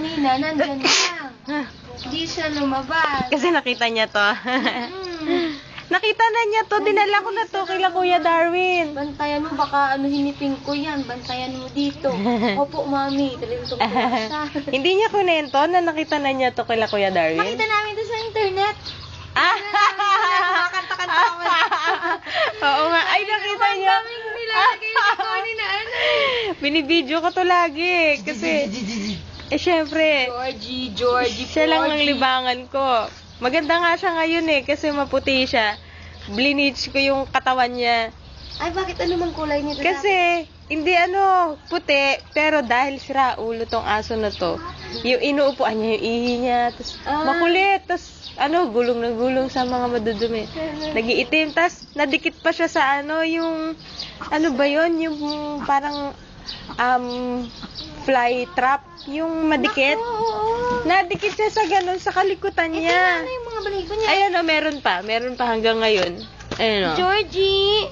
kanina, nandyan na. Hindi siya lumabas. Kasi nakita niya to. Nakita na niya to. Dinala ko na to kila Kuya Darwin. Bantayan mo, baka hinipin ko yan. Bantayan mo dito. Opo, mami. Talagang tuwa siya. Hindi niya kunento na nakita na niya to kila Kuya Darwin. Nakita namin to sa internet. Kanta-kanta ako. Oo nga. Ay, nakita niya. Ang daming nilalagay sa corny na ano. Binibidyo ko to lagi. Kasi, syempre, Georgie, siya lang ang libangan ko. Maganda nga siya ngayon kasi maputi siya. Bleach ko yung katawan niya. Ay, bakit ano mang kulay nito? Kasi, hindi puti, pero dahil sira ulo tong aso na to, yung inuupuan niya, yung ihi niya, tapos makulit, tapos gulong na gulong sa mga madudumi. Nagiitim, tapos nadikit pa siya sa yung, ba yun, yung parang, fly trap, yung madikit. Nadikit siya sa ganun, sa kalikutan niya. Ano yung mga balahibo niya? Ayan meron pa hanggang ngayon. Ayan Georgie!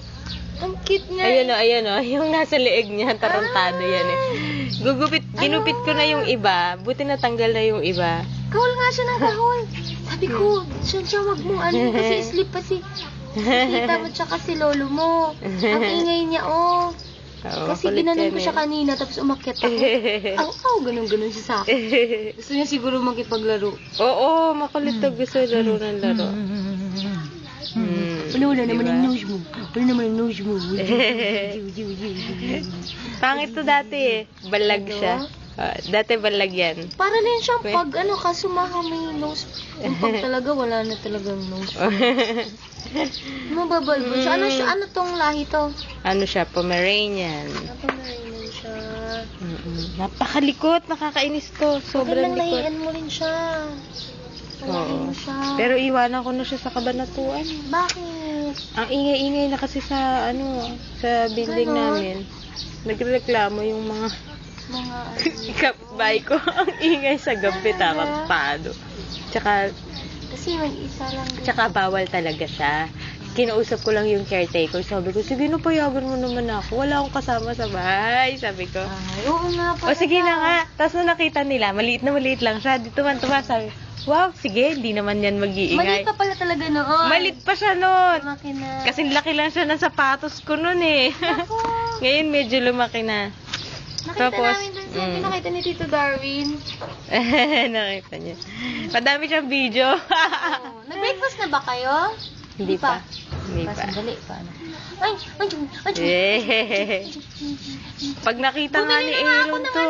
Ang cute niya. Ayan yung nasa leeg niya, tarantado yan Ginupit ko na yung iba, buti natanggal na yung iba. Kahol nga siya ng kahol. Sabi ko, siya wag mo kasi sleep pa si tita mo tsaka si lolo mo. Ang ingay niya, kasi ginanon ko siya kanina, tapos umakyat ako. Ganun siya sa akin. Gusto niya siguro makipaglaro. Oo, makulit to. Gusto laro ng laro. Wala naman yung nose mo. Pangit to dati balag siya. Dati balag yan. Para din siya pag kasumaha may nose. Yung pag talaga, wala na talagang nose. Mababalbo siya. Ano tong lahi to? Ano siya? Pomeranian. Pomeranian siya. Napakalikot. Nakakainis to. Sobrang likot. Lahian mo rin siya. Oo. Pero iwanan ko na siya sa kabanatuan. Bakit? Ang ingay-ingay na kasi sa building namin. Nagreklamo yung mga kapitbahay ko. Ang ingay sa gabi, tarantado. Tsaka mag-isa lang. Tsaka bawal talaga siya. Kinausap ko lang yung caretaker. Sabi ko, sige no, payagan mo naman ako. Wala akong kasama sa bahay. Sabi ko. Ay, oo nga pala. O sige na nga. Tapos nung nakita nila, maliit lang siya. Dito man-tuma, sabi, wow, sige, hindi naman yan mag-iingay. Maliit pa pala talaga noon. Maliit pa siya noon. Lumaki na. Kasi laki lang siya ng sapatos ko noon Ngayon medyo lumaki na. Nakita namin dun sa pinakita ni Tito Darwin. Nakita niya. Madami siyang video. Nag-breakfast na ba kayo? Hindi pa. Sandali pa. Ay. Pag nakita nga ni Aaron to.